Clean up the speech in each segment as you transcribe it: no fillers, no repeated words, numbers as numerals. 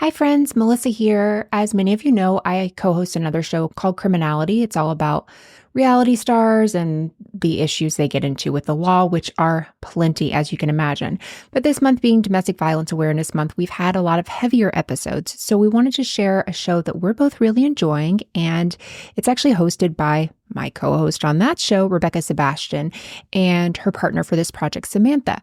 Hi, friends. Melissa here. As many of you know, I co host another show called Criminality. It's all about reality stars and the issues they get into with the law, which are plenty, as you can imagine. But this month being Domestic Violence Awareness Month, we've had a lot of heavier episodes. So we wanted to share a show that we're both really enjoying. And it's actually hosted by my co host on that show, Rebecca Sebastian, and her partner for this project, Samantha.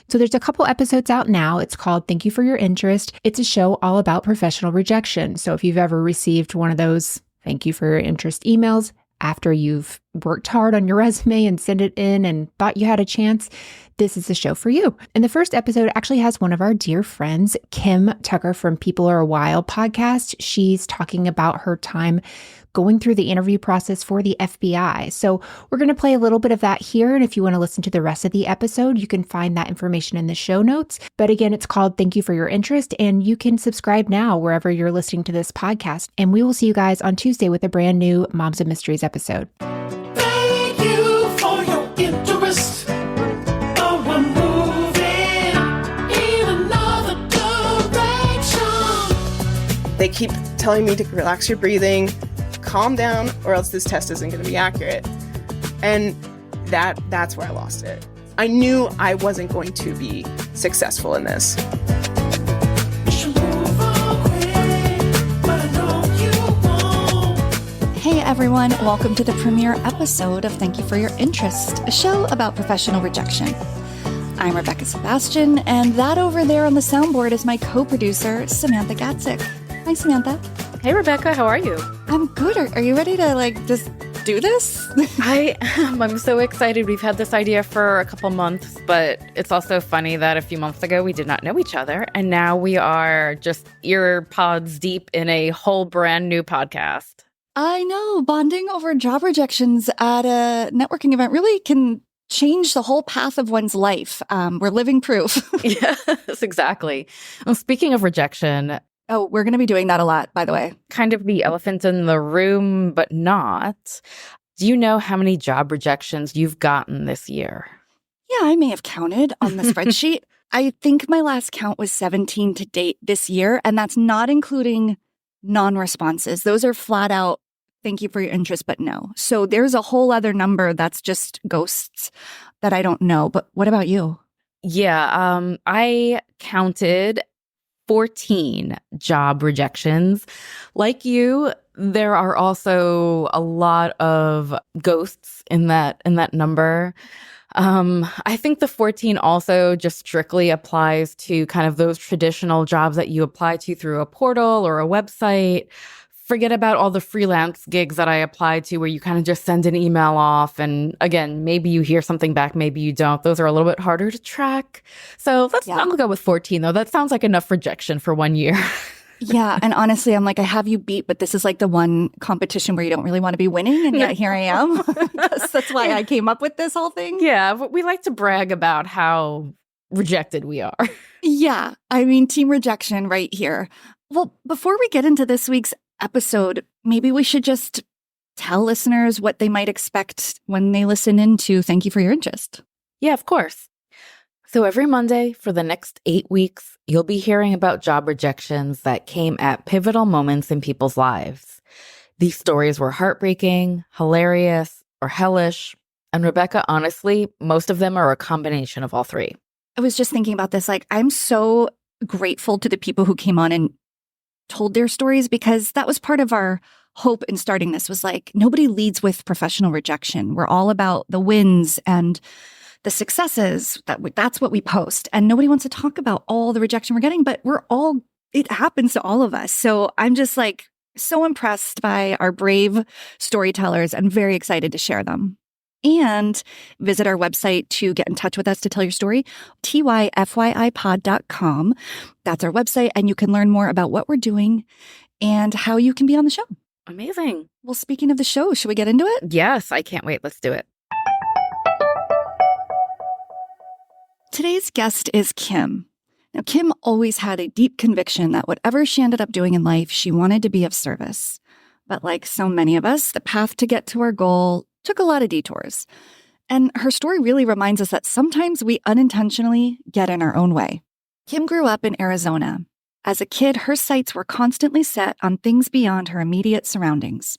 So there's a couple episodes out now. It's called Thank You for Your Interest. It's a show all about professional rejection. So if you've ever received one of those thank you for your interest emails after you've worked hard on your resume and sent it in and thought you had a chance, this is the show for you. And the first episode actually has one of our dear friends, Kim Tucker from People Are Wild podcast. She's talking about her time going through the interview process for the FBI. So we're going to play a little bit of that here. And if you want to listen to the rest of the episode, you can find that information in the show notes. But again, it's called Thank You for Your Interest, and you can subscribe now wherever you're listening to this podcast. And we will see you guys on Tuesday with a brand new Moms of Mysteries episode. Thank you for your interest. Oh, we're moving in another direction. They keep telling me to relax your breathing, calm down, or else this test isn't going to be accurate. And that's where I lost it. I knew I wasn't going to be successful in this. You should move away, but I know you won't. Hey everyone, welcome to the premiere episode of Thank You for Your Interest, a show about professional rejection. I'm Rebecca Sebastian, and that over there on the soundboard is my co-producer, Samantha Gatzik. Hi, Samantha. Hey, Rebecca, how are you? I'm good. Are you ready to, just do this? I am. I'm so excited. We've had this idea for a couple months, but it's also funny that a few months ago we did not know each other, and now we are just ear pods deep in a whole brand new podcast. I know. Bonding over job rejections at a networking event really can change the whole path of one's life. We're living proof. Yes, exactly. Well, speaking of rejection, Oh, we're going to be doing that a lot, by the way. kind of the elephant in the room, but not. Do you know how many job rejections you've gotten this year? Yeah, I may have counted on the spreadsheet. I think my last count was 17 to date this year, and that's not including non-responses. Those are flat out, thank you for your interest, but no. So there's a whole other number that's just ghosts that I don't know. But what about you? Yeah, I counted 14 job rejections. Like you, there are also a lot of ghosts in that number. I think the 14 also just strictly applies to kind of those traditional jobs that you apply to through a portal or a website. Forget about all the freelance gigs that I applied to where you kind of just send an email off. And again, maybe you hear something back, maybe you don't. Those are a little bit harder to track. So I'll go with 14 though. That sounds like enough rejection for 1 year. Yeah, and honestly, I'm like, I have you beat, but this is like the one competition where you don't really want to be winning, and yet here I am. That's why I came up with this whole thing. Yeah, but we like to brag about how rejected we are. Yeah, I mean, team rejection right here. Well, before we get into this week's episode, maybe we should just tell listeners what they might expect when they listen into Thank You for Your Interest. Yeah, of course. So every Monday for the next 8 weeks, you'll be hearing about job rejections that came at pivotal moments in people's lives. These stories were heartbreaking, hilarious, or hellish. And Rebecca, honestly, most of them are a combination of all three. I was just thinking about this. I'm so grateful to the people who came on and told their stories, because that was part of our hope in starting this, was nobody leads with professional rejection. We're all about the wins and the successes. That's what we post. And nobody wants to talk about all the rejection we're getting, but it happens to all of us. So I'm just so impressed by our brave storytellers and very excited to share them. And visit our website to get in touch with us to tell your story, tyfyipod.com. That's our website, and you can learn more about what we're doing and how you can be on the show. Amazing. Well, speaking of the show, should we get into it? Yes, I can't wait. Let's do it. Today's guest is Kim. Now, Kim always had a deep conviction that whatever she ended up doing in life, she wanted to be of service. But like so many of us, the path to get to our goal took a lot of detours. And her story really reminds us that sometimes we unintentionally get in our own way. Kim grew up in Arizona. As a kid, her sights were constantly set on things beyond her immediate surroundings.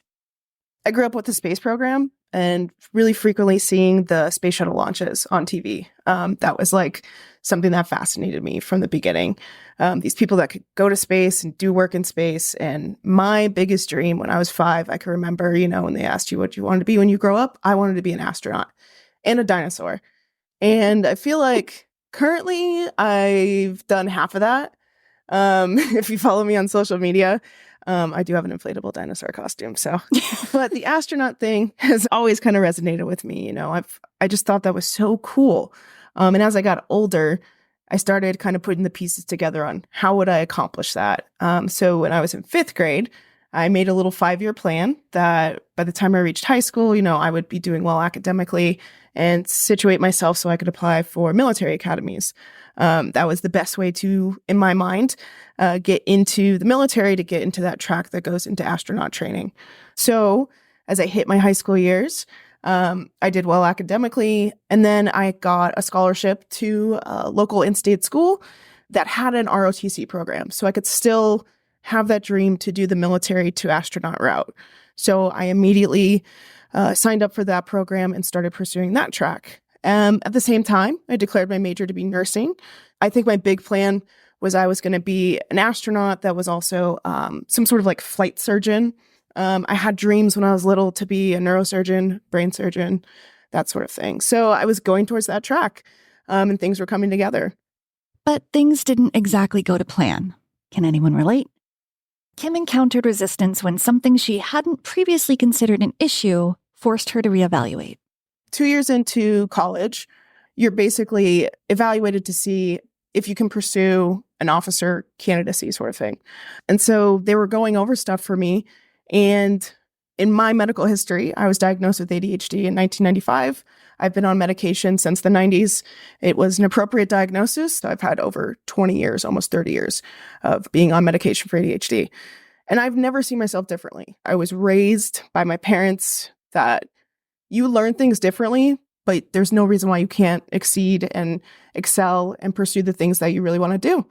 I grew up with the space program and really frequently seeing the space shuttle launches on TV. That was like something that fascinated me from the beginning. These people that could go to space and do work in space. And my biggest dream when I was 5, I can remember, when they asked you what you wanted to be when you grow up, I wanted to be an astronaut and a dinosaur. And I feel like currently I've done half of that. If you follow me on social media, I do have an inflatable dinosaur costume. So, but the astronaut thing has always kind of resonated with me. I just thought that was so cool. And as I got older, I started kind of putting the pieces together on how would I accomplish that. So when I was in 5th grade, I made a little 5-year plan that by the time I reached high school, I would be doing well academically and situate myself so I could apply for military academies. That was the best way to, in my mind, get into the military, to get into that track that goes into astronaut training. So as I hit my high school years, I did well academically, and then I got a scholarship to a local in-state school that had an ROTC program. So I could still have that dream to do the military to astronaut route. So I immediately signed up for that program and started pursuing that track. At the same time, I declared my major to be nursing. I think my big plan was I was going to be an astronaut that was also some sort of like flight surgeon. I had dreams when I was little to be a neurosurgeon, brain surgeon, that sort of thing. So I was going towards that track, and things were coming together. But things didn't exactly go to plan. Can anyone relate? Kim encountered resistance when something she hadn't previously considered an issue forced her to reevaluate. 2 years into college, you're basically evaluated to see if you can pursue an officer candidacy sort of thing. And so they were going over stuff for me. And in my medical history, I was diagnosed with ADHD in 1995. I've been on medication since the 90s. It was an appropriate diagnosis. So I've had over 20 years, almost 30 years of being on medication for ADHD. And I've never seen myself differently. I was raised by my parents that you learn things differently, but there's no reason why you can't exceed and excel and pursue the things that you really want to do.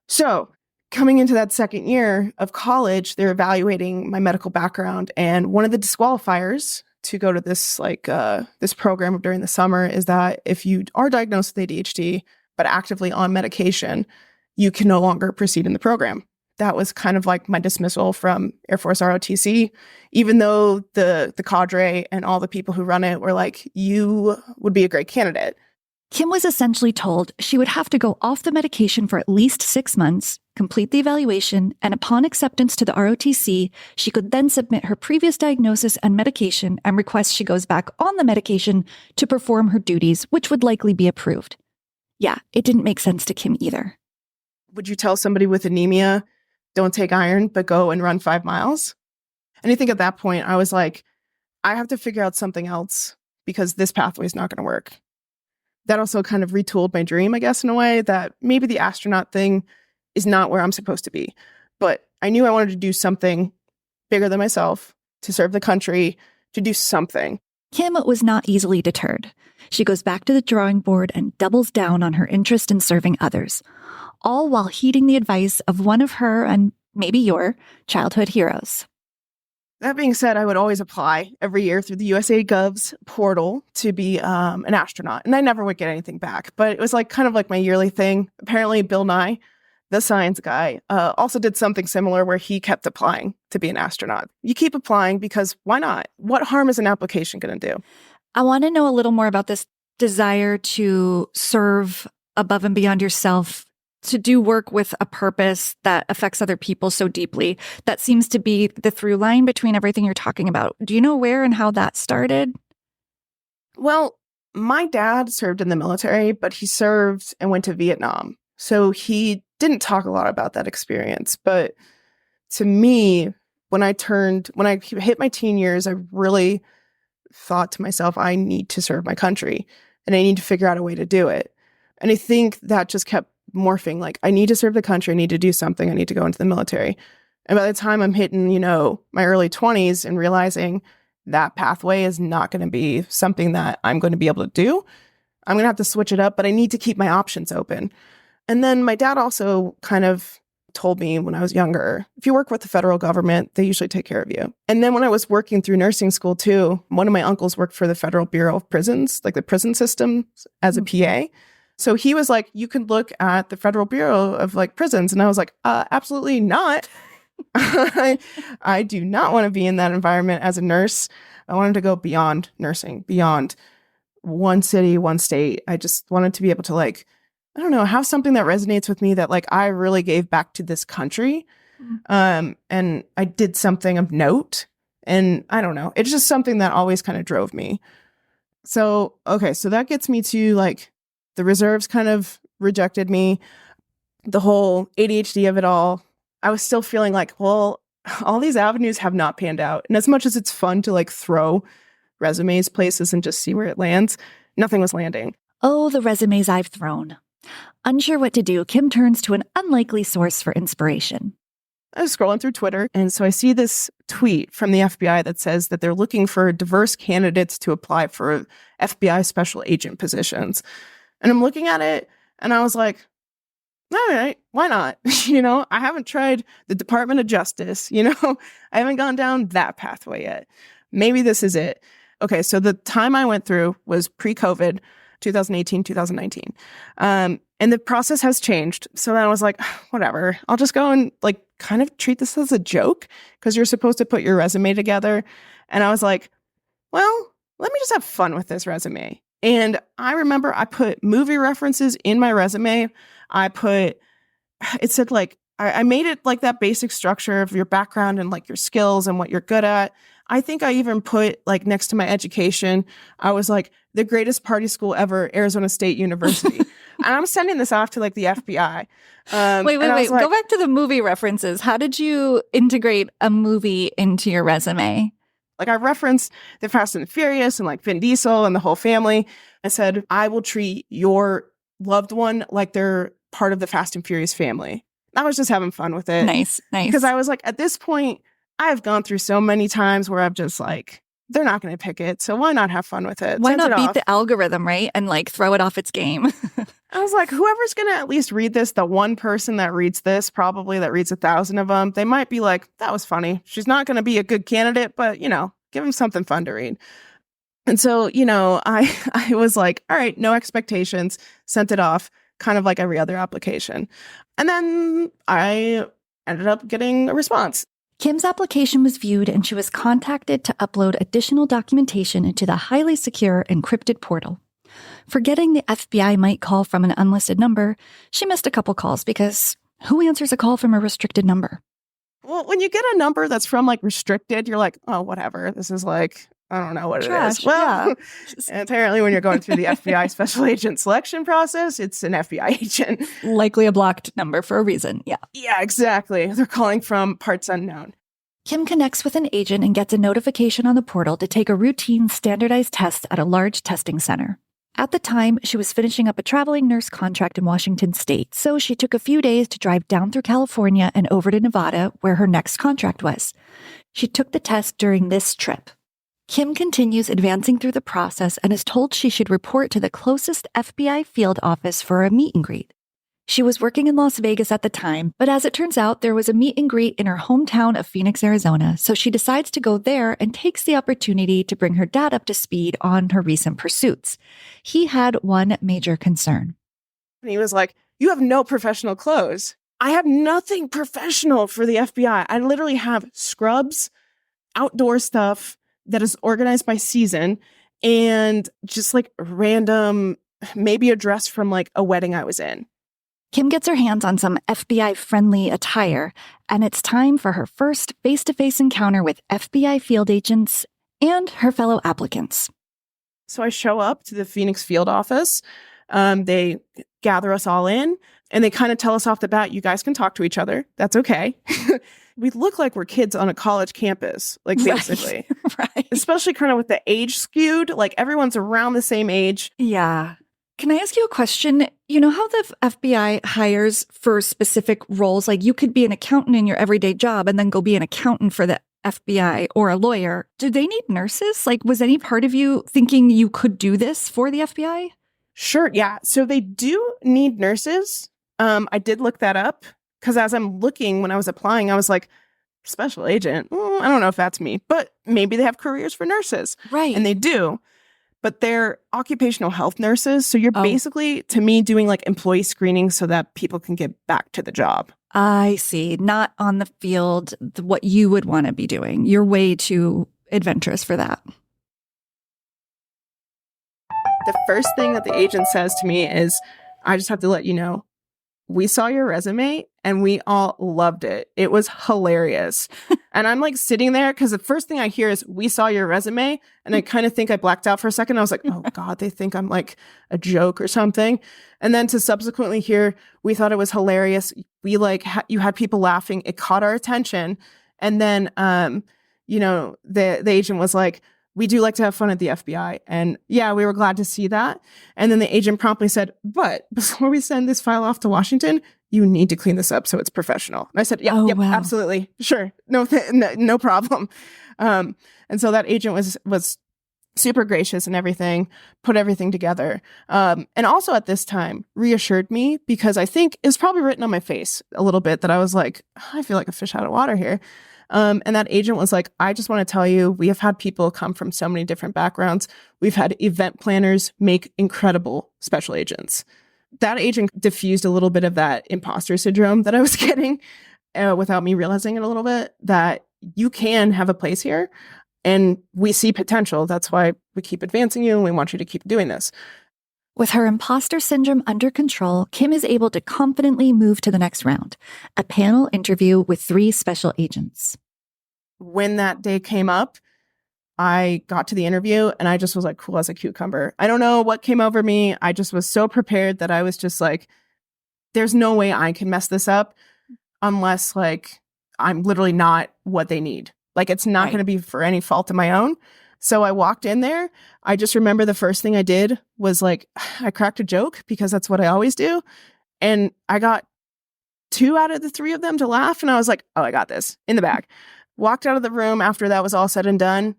So coming into that second year of college, they're evaluating my medical background. And one of the disqualifiers to go to this this program during the summer is that if you are diagnosed with ADHD, but actively on medication, you can no longer proceed in the program. That was kind of like my dismissal from Air Force ROTC, even though the cadre and all the people who run it were like, you would be a great candidate. Kim was essentially told she would have to go off the medication for at least 6 months, complete the evaluation, and upon acceptance to the ROTC, she could then submit her previous diagnosis and medication and request she goes back on the medication to perform her duties, which would likely be approved. Yeah, it didn't make sense to Kim either. Would you tell somebody with anemia, don't take iron, but go and run 5 miles? And I think at that point, I was like, I have to figure out something else because this pathway is not going to work. That also kind of retooled my dream, I guess, in a way that maybe the astronaut thing is not where I'm supposed to be. But I knew I wanted to do something bigger than myself, to serve the country, to do something. Kim was not easily deterred. She goes back to the drawing board and doubles down on her interest in serving others, all while heeding the advice of one of her and maybe your childhood heroes. That being said, I would always apply every year through the USA Gov's portal to be an astronaut. And I never would get anything back. But it was kind of like my yearly thing. Apparently, Bill Nye, the science guy, also did something similar where he kept applying to be an astronaut. You keep applying because why not? What harm is an application going to do? I want to know a little more about this desire to serve above and beyond yourself, to do work with a purpose that affects other people so deeply. That seems to be the through line between everything you're talking about. Do you know where and how that started? Well, my dad served in the military, but he served and went to Vietnam. So he didn't talk a lot about that experience. But to me, when I hit my teen years, I really thought to myself, I need to serve my country and I need to figure out a way to do it. And I think that just kept morphing. I need to serve the country. I need to do something. I need to go into the military. And by the time I'm hitting, my early 20s and realizing that pathway is not going to be something that I'm going to be able to do, I'm going to have to switch it up, but I need to keep my options open. And then my dad also kind of told me when I was younger, if you work with the federal government, they usually take care of you. And then when I was working through nursing school too, one of my uncles worked for the Federal Bureau of Prisons, like the prison system as a PA. So he was like, you could look at the Federal Bureau of like prisons. And I was like, absolutely not. I do not want to be in that environment as a nurse. I wanted to go beyond nursing, beyond one city, one state. I just wanted to be able to like, I don't know, have something that resonates with me that like I really gave back to this country. And I did something of note. And I don't know, it's just something that always kind of drove me. So, okay, so that gets me to like the reserves kind of rejected me. The whole ADHD of it all. I was still feeling like, well, all these avenues have not panned out. And as much as it's fun to like throw resumes places and just see where it lands, nothing was landing. Oh, the resumes I've thrown. Unsure what to do, Kim turns to an unlikely source for inspiration. I was scrolling through Twitter, and so I see this tweet from the FBI that says that they're looking for diverse candidates to apply for FBI special agent positions. And I'm looking at it, and I was like, all right, why not? I haven't tried the Department of Justice, I haven't gone down that pathway yet. Maybe this is it. Okay, so the time I went through was pre-COVID, 2018, 2019. And the process has changed. So then I was like, whatever, I'll just go and like kind of treat this as a joke because you're supposed to put your resume together. And I was like, well, let me just have fun with this resume. And I remember I put movie references in my resume. It said like, I made it like that basic structure of your background and like your skills and what you're good at. I think I even put like next to my education, I was like the greatest party school ever, Arizona State University. And I'm sending this off to like the FBI. Wait. Like, Go back to the movie references. How did you integrate a movie into your resume? Like I referenced the Fast and the Furious and like Vin Diesel and the whole family. I said, I will treat your loved one like they're part of the Fast and Furious family. I was just having fun with it. Nice. Because I was like, at this point, I've gone through so many times where I've just like, they're not going to pick it. So why not have fun with it? Why Send not it beat off. the algorithm, right? And like throw it off its game. I was like, whoever's going to at least read this, the one person that reads this, probably that reads 1,000 of them, they might be like, that was funny. She's not going to be a good candidate, but give them something fun to read. And so, I was like, all right, no expectations, sent it off, kind of like every other application. And then I ended up getting a response. Kim's application was viewed and she was contacted to upload additional documentation into the highly secure encrypted portal. Forgetting the FBI might call from an unlisted number, she missed a couple calls because who answers a call from a restricted number? Well, when you get a number that's from like restricted, you're like, oh, whatever. This is like, I don't know what Trash, it is. Well, yeah. apparently when you're going through the FBI special agent selection process, it's an FBI agent. Likely a blocked number for a reason, yeah. Yeah, exactly. They're calling from parts unknown. Kim connects with an agent and gets a notification on the portal to take a routine standardized test at a large testing center. At the time, she was finishing up a traveling nurse contract in Washington state, so she took a few days to drive down through California and over to Nevada, where her next contract was. She took the test during this trip. Kim continues advancing through the process and is told she should report to the closest FBI field office for a meet and greet. She was working in Las Vegas at the time, but as it turns out, there was a meet and greet in her hometown of Phoenix, Arizona, so she decides to go there and takes the opportunity to bring her dad up to speed on her recent pursuits. He had one major concern. And he was like, you have no professional clothes. I have nothing professional for the FBI. I literally have scrubs, outdoor stuff that is organized by season, and just like random, maybe a dress from like a wedding I was in. Kim gets her hands on some FBI-friendly attire, and it's time for her first face-to-face encounter with FBI field agents and her fellow applicants. So I show up to the Phoenix field office. They gather us all in, and they kind of tell us off the bat, you guys can talk to each other. That's okay. We look like we're kids on a college campus, like basically. Right. Especially kind of with the age skewed, like everyone's around the same age. Yeah. Can I ask you a question? You know how the FBI hires for specific roles? Like you could be an accountant in your everyday job and then go be an accountant for the FBI or a lawyer. Do they need nurses? Like, was any part of you thinking you could do this for the FBI? Sure. Yeah. So they do need nurses. I did look that up. Because as I'm looking, when I was applying, I was like, special agent, I don't know if that's me, but maybe they have careers for nurses. Right. And they do. But they're occupational health nurses. So you're Oh. basically, to me, doing like employee screening so that people can get back to the job. I see. Not on the field, what you would want to be doing. You're way too adventurous for that. The first thing that the agent says to me is, I just have to let you know, we saw your resume and we all loved it. It was hilarious. And I'm like sitting there because the first thing I hear is, we saw your resume. And I kind of think I blacked out for a second. I was like, oh God, they think I'm like a joke or something. And then to subsequently hear, we thought it was hilarious. We like, you had people laughing. It caught our attention. And then, the agent was like, we do like to have fun at the FBI. And yeah, we were glad to see that. And then the agent promptly said, but before we send this file off to Washington, you need to clean this up so it's professional. And I said, yeah, Oh, yep, wow. absolutely. Sure. No problem. And so that agent was super gracious and everything, put everything together. And also at this time reassured me, because I think it was probably written on my face a little bit that I was like, I feel like a fish out of water here. And that agent was like, I just want to tell you, we have had people come from so many different backgrounds. We've had event planners make incredible special agents. That agent diffused a little bit of that imposter syndrome that I was getting without me realizing it a little bit, that you can have a place here and we see potential. That's why we keep advancing you and we want you to keep doing this. With her imposter syndrome under control, Kim is able to confidently move to the next round, a panel interview with 3 special agents. When that day came up, I got to the interview and I just was like cool as a cucumber. I don't know what came over me. I just was so prepared that I was just like, there's no way I can mess this up unless like I'm literally not what they need. Like it's not Right. going to be for any fault of my own. So I walked in there. I just remember the first thing I did was like, I cracked a joke because that's what I always do. And I got 2 out of the 3 of them to laugh. And I was like, oh, I got this in the bag. Walked out of the room after that was all said and done.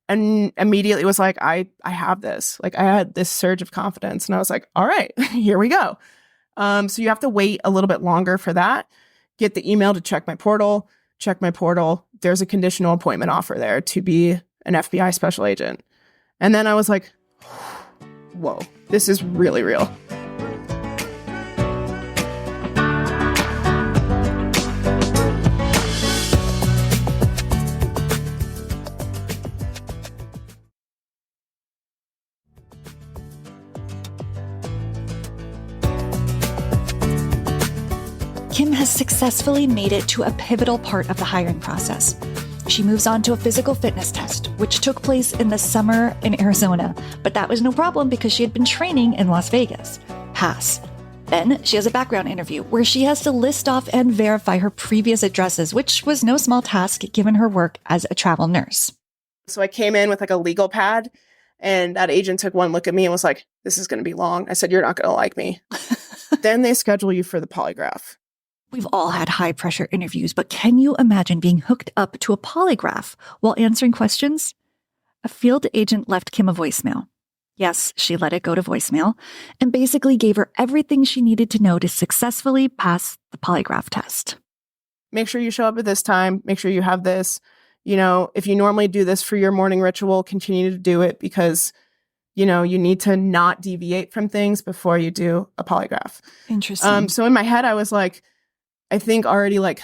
And immediately was like, I have this. Like I had this surge of confidence. And I was like, all right, here we go. So you have to wait a little bit longer for that. Get the email to check my portal. There's a conditional appointment offer there to be an FBI special agent. And then I was like, whoa, this is really real. Kim has successfully made it to a pivotal part of the hiring process. She moves on to a physical fitness test, which took place in the summer in Arizona, but that was no problem because she had been training in Las Vegas. Pass. Then she has a background interview where she has to list off and verify her previous addresses, which was no small task given her work as a travel nurse. So I came in with like a legal pad and that agent took one look at me and was like, this is going to be long. I said, you're not going to like me. Then they schedule you for the polygraph. We've all had high pressure interviews, but can you imagine being hooked up to a polygraph while answering questions? A field agent left Kim a voicemail. Yes, she let it go to voicemail and basically gave her everything she needed to know to successfully pass the polygraph test. Make sure you show up at this time. Make sure you have this. You know, if you normally do this for your morning ritual, continue to do it because, you know, you need to not deviate from things before you do a polygraph. Interesting. So in my head, I was like, I think already like,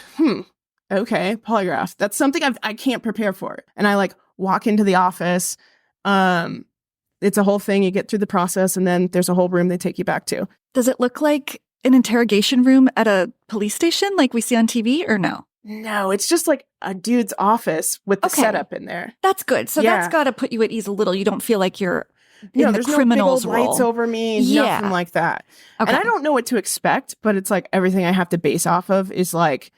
okay, polygraph. That's something I can't prepare for. And I like walk into the office. It's a whole thing. You get through the process and then there's a whole room they take you back to. Does it look like an interrogation room at a police station like we see on TV or no? No, it's just like a dude's office with the Okay. setup in there. That's good. So Yeah. that's got to put you at ease a little. You don't feel like you're No, in the there's criminal's no big old role. lights over me, Yeah. nothing like that. Okay. And I don't know what to expect, but it's like everything I have to base off of is like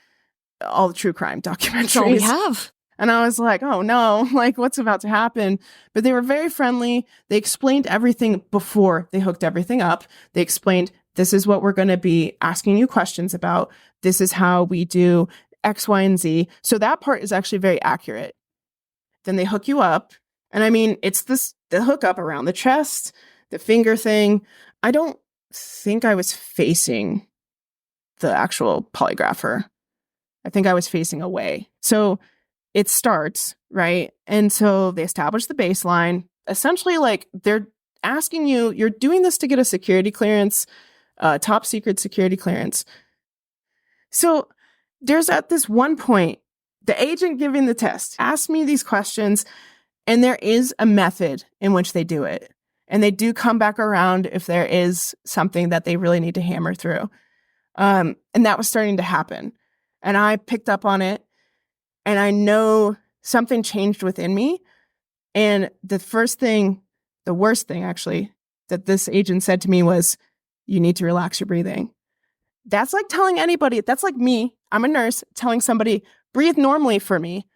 all the true crime That's all we documentaries. have. And I was like, oh no, like what's about to happen? But they were very friendly. They explained everything before they hooked everything up. They explained, this is what we're going to be asking you questions about. This is how we do X, Y, and Z. So that part is actually very accurate. Then they hook you up. And I mean, it's the hookup around the chest, the finger thing. I don't think I was facing the actual polygrapher. I think I was facing away. So it starts, right? And so they establish the baseline. Essentially, like, they're asking you, you're doing this to get a security clearance, top secret security clearance. So there's at this one point, the agent giving the test asked me these questions, and there is a method in which they do it. And they do come back around if there is something that they really need to hammer through. And that was starting to happen. And I picked up on it, and I know something changed within me. And the worst thing actually, that this agent said to me was, you need to relax your breathing. That's like telling anybody, that's like me, I'm a nurse, telling somebody, breathe normally for me.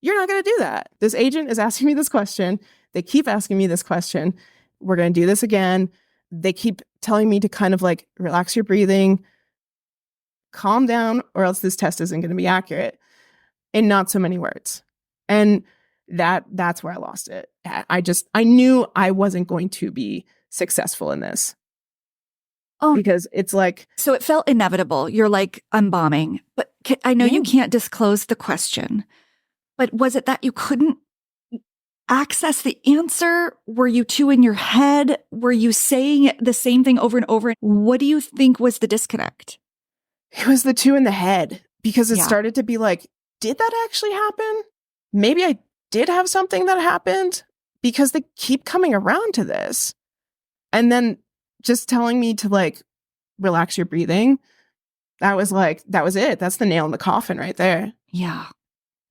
You're not going to do that. This agent is asking me this question. They keep asking me this question. We're going to do this again. They keep telling me to kind of like relax your breathing, calm down, or else this test isn't going to be accurate, in not so many words. And that's where I lost it. I knew I wasn't going to be successful in this. Oh, Because it's like, so it felt inevitable. You're like, I'm bombing. But I know you can't disclose the question, but was it that you couldn't access the answer? Were you two in your head? Were you saying the same thing over and over? What do you think was the disconnect? it was the two in the head, because it Yeah. started to be like, did that actually happen? Maybe I did have something that happened, because they keep coming around to this. And then just telling me to like relax your breathing. That was it. That's the nail in the coffin right there. Yeah.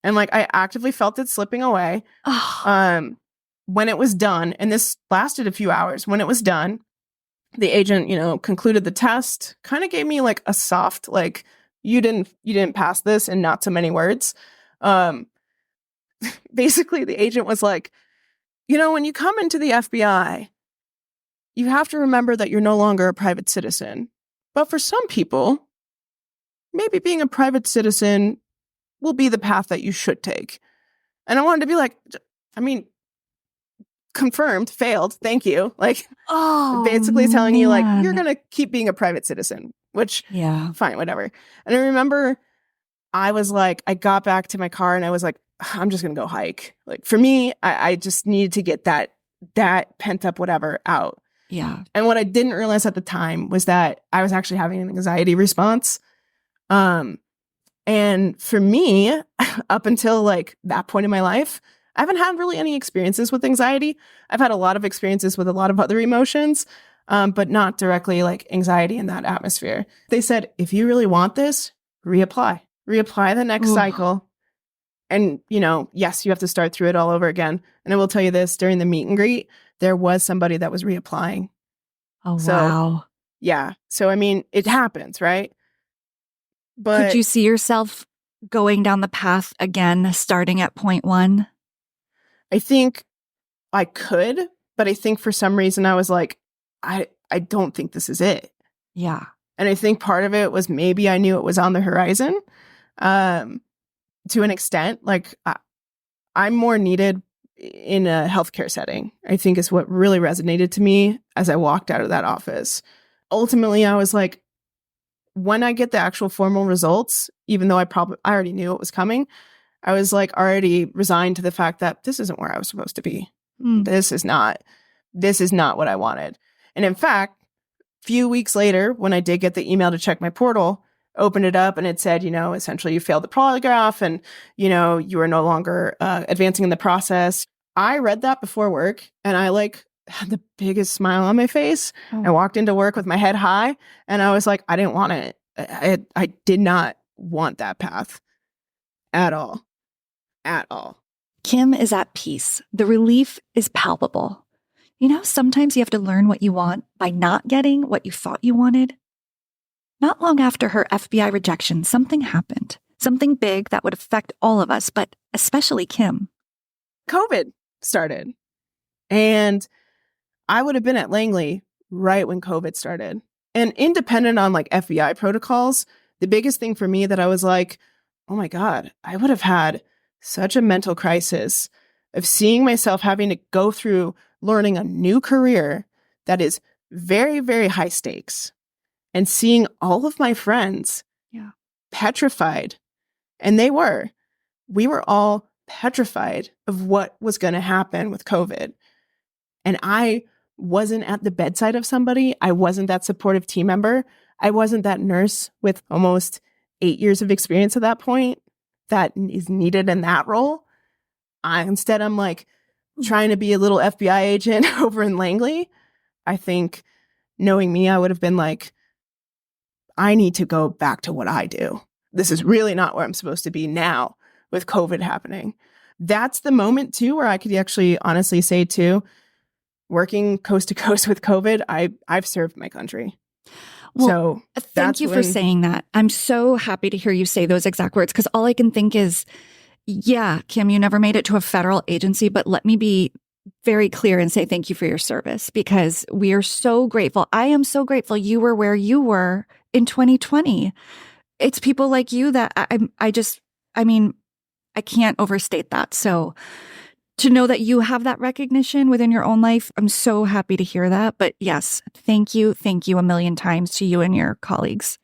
And like, I actively felt it slipping away. Oh, When it was done, and this lasted a few hours, when it was done, the agent, concluded the test, kind of gave me like a soft, like, you didn't pass this in not so many words. Basically, the agent was like, when you come into the FBI, you have to remember that you're no longer a private citizen. But for some people, maybe being a private citizen will be the path that you should take. And I wanted to be like, confirmed, failed, thank you. Like, basically telling you, like, you're man. going to keep being a private citizen, which, Yeah. fine, whatever. And I remember I was like, I got back to my car and I was like, I'm just going to go hike. Like, for me, I just needed to get that pent up whatever out. Yeah. And what I didn't realize at the time was that I was actually having an anxiety response. And for me, up until like that point in my life, I haven't had really any experiences with anxiety. I've had a lot of experiences with a lot of other emotions, but not directly like anxiety in that atmosphere. They said, if you really want this, reapply the next Ooh. cycle. And, yes, you have to start through it all over again. And I will tell you this, during the meet and greet, there was somebody that was reapplying. Oh, So- wow. Yeah. So, it happens, right? But Could you see yourself going down the path again, starting at point one? I think I could, but I think for some reason I was like, I don't think this is it. Yeah. And I think part of it was maybe I knew it was on the horizon to an extent. Like, I'm more needed in a healthcare setting, I think, is what really resonated to me as I walked out of that office. Ultimately, I was like, when I get the actual formal results, even though I already knew it was coming, I was like already resigned to the fact that this isn't where I was supposed to be. Mm. This is not what I wanted. And in fact, a few weeks later, when I did get the email to check my portal, opened it up and it said, essentially you failed the polygraph and, you are no longer advancing in the process. I read that before work and I like had the biggest smile on my face. I walked into work with my head high and I was like, I didn't want it. I did not want that path at all. At all. Kim is at peace. The relief is palpable. Sometimes you have to learn what you want by not getting what you thought you wanted. Not long after her FBI rejection, something happened. Something big that would affect all of us, but especially Kim. COVID started. And I would have been at Langley right when COVID started. And independent on like FBI protocols, the biggest thing for me that I was like, oh my God, I would have had such a mental crisis of seeing myself having to go through learning a new career that is very, very high stakes and seeing all of my friends petrified. And we were all petrified of what was going to happen with COVID. And I wasn't at the bedside of somebody. I wasn't that supportive team member. I wasn't that nurse with almost 8 years of experience at that point that is needed in that role. Instead, I'm like trying to be a little FBI agent over in Langley. I think knowing me, I would have been like, I need to go back to what I do. This is really not where I'm supposed to be now with COVID happening. That's the moment too, where I could actually honestly say too, working coast to coast with COVID, I've served my country. Well, so thank you for saying that. I'm so happy to hear you say those exact words, because all I can think is, yeah, Kim, you never made it to a federal agency, but let me be very clear and say thank you for your service, because we are so grateful. I am so grateful you were where you were in 2020. It's people like you that I can't overstate that. So to know that you have that recognition within your own life, I'm so happy to hear that. But yes, thank you a million times to you and your colleagues.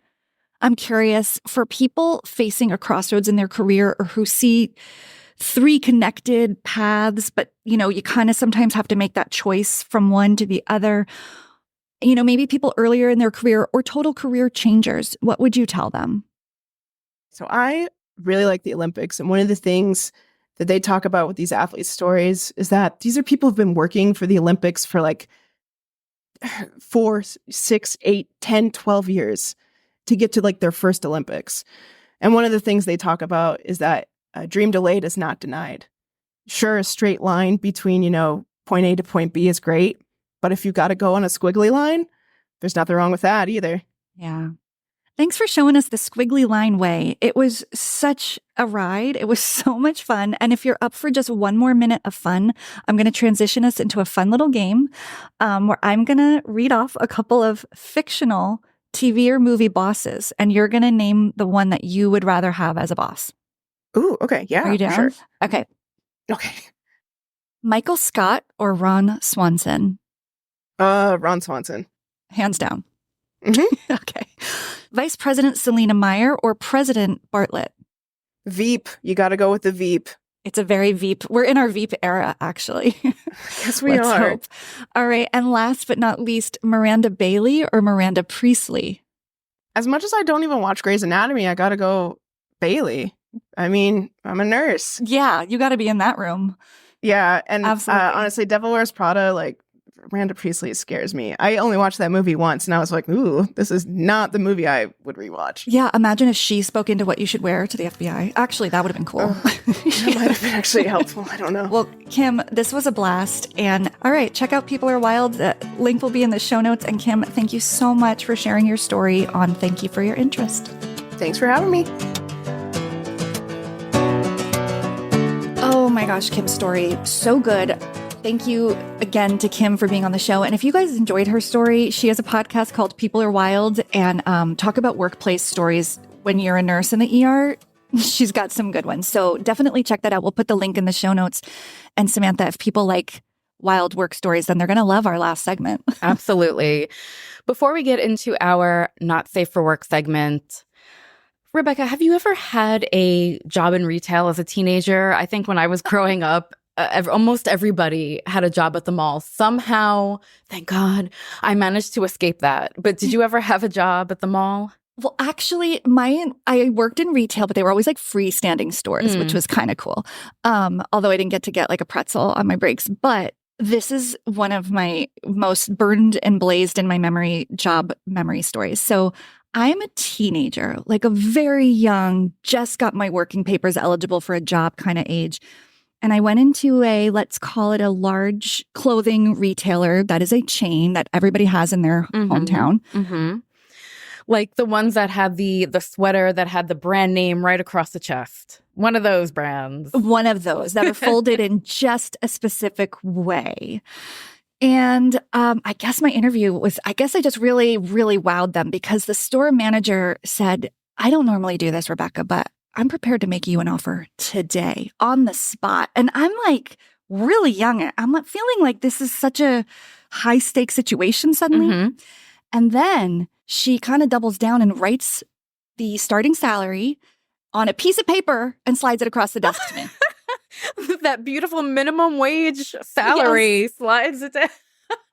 I'm curious, for people facing a crossroads in their career or who see 3 connected paths, but you kind of sometimes have to make that choice from one to the other. Maybe people earlier in their career or total career changers, what would you tell them? So I really like the Olympics. And one of the things that they talk about with these athletes' stories is that these are people who've been working for the Olympics for like 4, 6, 8, 10, 12 years to get to like their first Olympics. And one of the things they talk about is that a dream delayed is not denied. Sure, a straight line between, point A to point B is great. But if you got to go on a squiggly line, there's nothing wrong with that either. Yeah. Thanks for showing us the squiggly line way. It was such a ride. It was so much fun. And if you're up for just one more minute of fun, I'm going to transition us into a fun little game where I'm going to read off a couple of fictional TV or movie bosses, and you're going to name the one that you would rather have as a boss. Ooh, okay. Yeah. Are you down? Sure. Okay. Okay. Michael Scott or Ron Swanson? Ron Swanson. Hands down. Mm-hmm. Okay. Vice President Selena Meyer or President Bartlett? Veep. You got to go with the Veep. It's a very Veep. We're in our Veep era, actually. Yes, we Let's are. hope. All right. And last but not least, Miranda Bailey or Miranda Priestley? As much as I don't even watch Grey's Anatomy, I got to go Bailey. I mean, I'm a nurse. Yeah, you got to be in that room. Yeah. And Absolutely. honestly, Devil Wears Prada, like, Miranda Priestley scares me. I only watched that movie once and I was like, ooh, this is not the movie I would rewatch. Yeah, imagine if she spoke into what you should wear to the FBI. Actually, that would have been cool. That might have been actually helpful. I don't know. Well, Kim, this was a blast. And all right, check out People Are Wild. The link will be in the show notes. And Kim, thank you so much for sharing your story on Thank You for Your Interest. Thanks for having me. Oh my gosh, Kim's story, so good. Thank you again to Kim for being on the show. And if you guys enjoyed her story, she has a podcast called People Are Wild and talk about workplace stories when you're a nurse in the ER. She's got some good ones. So definitely check that out. We'll put the link in the show notes. And Samantha, if people like wild work stories, then they're going to love our last segment. Absolutely. Before we get into our Not Safe for Work segment, Rebecca, have you ever had a job in retail as a teenager? I think when I was growing up, almost everybody had a job at the mall. Somehow, thank God, I managed to escape that. But did you ever have a job at the mall? Well, actually, I worked in retail, but they were always like freestanding stores, which was kind of cool. Although I didn't get to get like a pretzel on my breaks. But this is one of my most burned and blazed in my memory job memory stories. So I'm a teenager, like a very young, just got my working papers eligible for a job kind of age. And I went into let's call it a large clothing retailer that is a chain that everybody has in their hometown. Mm-hmm. Like the ones that had the sweater that had the brand name right across the chest. One of those brands. One of those that are folded in just a specific way. And I guess my interview was, I just really, really wowed them because the store manager said, I don't normally do this, Rebecca, but I'm prepared to make you an offer today on the spot. And I'm like really young. I'm feeling like this is such a high stakes situation suddenly. Mm-hmm. And then she kind of doubles down and writes the starting salary on a piece of paper and slides it across the desk to me. That beautiful minimum wage salary slides it down.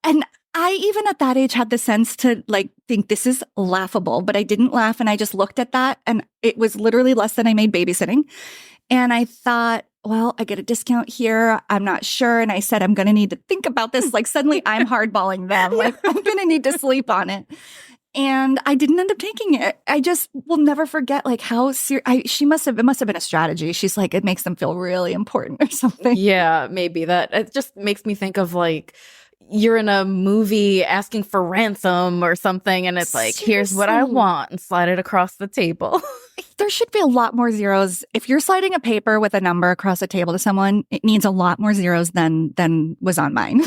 And I even at that age had the sense to like think this is laughable, but I didn't laugh and I just looked at that and it was literally less than I made babysitting. And I thought, well, I get a discount here. I'm not sure. And I said, I'm going to need to think about this. Like suddenly I'm hardballing them. Like I'm going to need to sleep on it. And I didn't end up taking it. I just will never forget like how it must have been a strategy. She's like, it makes them feel really important or something. Yeah, maybe that. It just makes me think of like, you're in a movie asking for ransom or something, and it's like, here's what I want, and slide it across the table. There should be a lot more zeros. If you're sliding a paper with a number across a table to someone, it needs a lot more zeros than was on mine.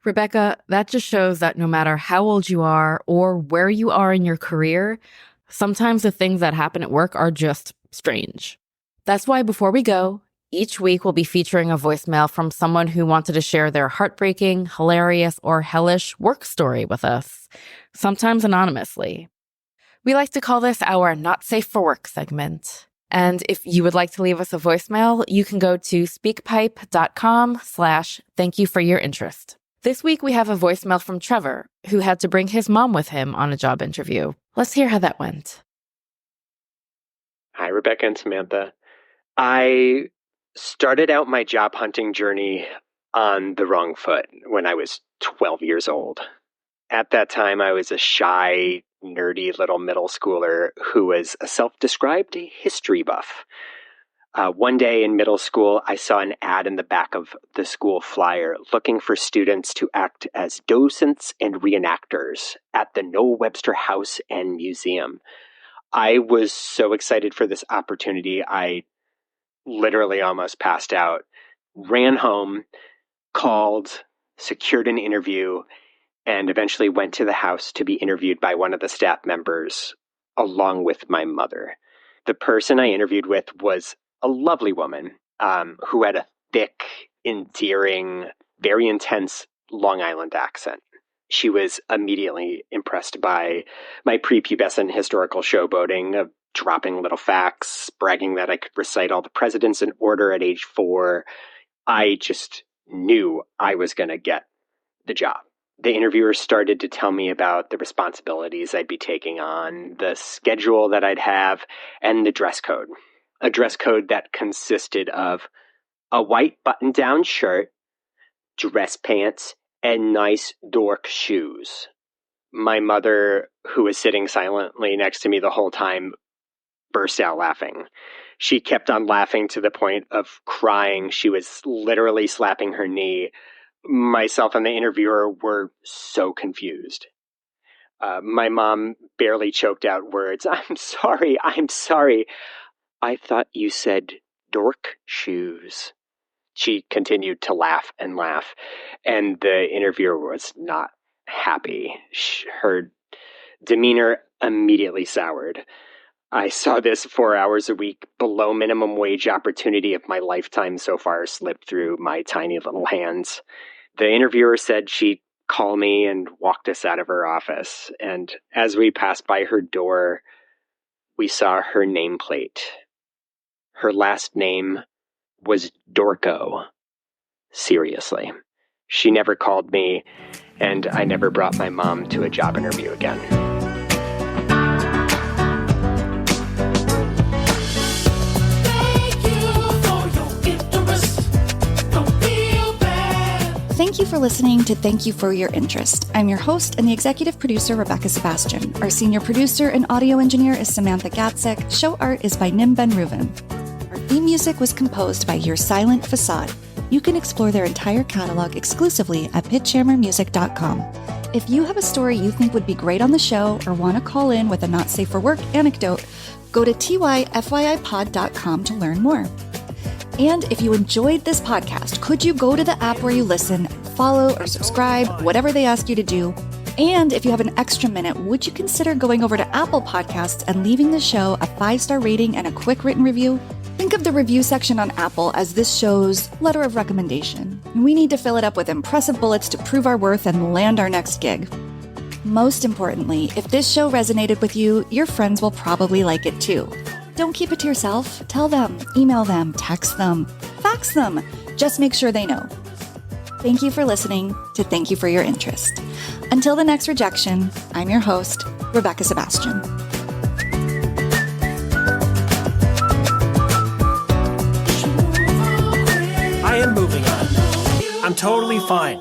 Rebecca, that just shows that no matter how old you are or where you are in your career, sometimes the things that happen at work are just strange. That's why before we go, each week we'll be featuring a voicemail from someone who wanted to share their heartbreaking, hilarious, or hellish work story with us, sometimes anonymously. We like to call this our Not Safe for Work segment. And if you would like to leave us a voicemail, you can go to speakpipe.com/thank you for your interest. This week we have a voicemail from Trevor, who had to bring his mom with him on a job interview. Let's hear how that went. Hi, Rebecca and Samantha. I started out my job hunting journey on the wrong foot when I was 12 years old. At that time, I was a shy, nerdy little middle schooler who was a self-described history buff. One day in middle school, I saw an ad in the back of the school flyer looking for students to act as docents and reenactors at the Noah Webster House and Museum. I was so excited for this opportunity, I literally almost passed out, ran home, called, secured an interview, and eventually went to the house to be interviewed by one of the staff members along with my mother. The person I interviewed with was a lovely woman who had a thick, endearing, very intense Long Island accent. She was immediately impressed by my prepubescent historical showboating of dropping little facts, bragging that I could recite all the presidents in order at age 4. I just knew I was going to get the job. The interviewer started to tell me about the responsibilities I'd be taking on, the schedule that I'd have, and the dress code. A dress code that consisted of a white button-down shirt, dress pants, and nice dork shoes. My mother, who was sitting silently next to me the whole time, burst out laughing. She kept on laughing to the point of crying. She was literally slapping her knee. Myself and the interviewer were so confused. My mom barely choked out words. I'm sorry. I thought you said dork shoes. She continued to laugh and laugh, and the interviewer was not happy. Her demeanor immediately soured. I saw this 4 hours a week, below minimum wage opportunity of my lifetime so far slip through my tiny little hands. The interviewer said she'd call me and walked us out of her office, and as we passed by her door, we saw her nameplate. Her last name was Dorco. Seriously. She never called me, and I never brought my mom to a job interview again. Thank you for your interest. Don't feel bad. Thank you for listening to Thank You for Your Interest. I'm your host and the executive producer, Rebecca Sebastian. Our senior producer and audio engineer is Samantha Gatzek. Show art is by Nim Ben Reuven. Our theme music was composed by Your Silent Facade. You can explore their entire catalog exclusively at pitchammermusic.com. If you have a story you think would be great on the show or want to call in with a not safe for work anecdote, go to tyfyipod.com to learn more. And if you enjoyed this podcast, could you go to the app where you listen, follow or subscribe, whatever they ask you to do? And if you have an extra minute, would you consider going over to Apple Podcasts and leaving the show a 5-star rating and a quick written review? Think of the review section on Apple as this show's letter of recommendation. We need to fill it up with impressive bullets to prove our worth and land our next gig. Most importantly, if this show resonated with you, your friends will probably like it too. Don't keep it to yourself. Tell them, email them, text them, fax them. Just make sure they know. Thank you for listening to Thank You for Your Interest. Until the next rejection, I'm your host, Rebecca Sebastian. I am moving on. I'm totally fine.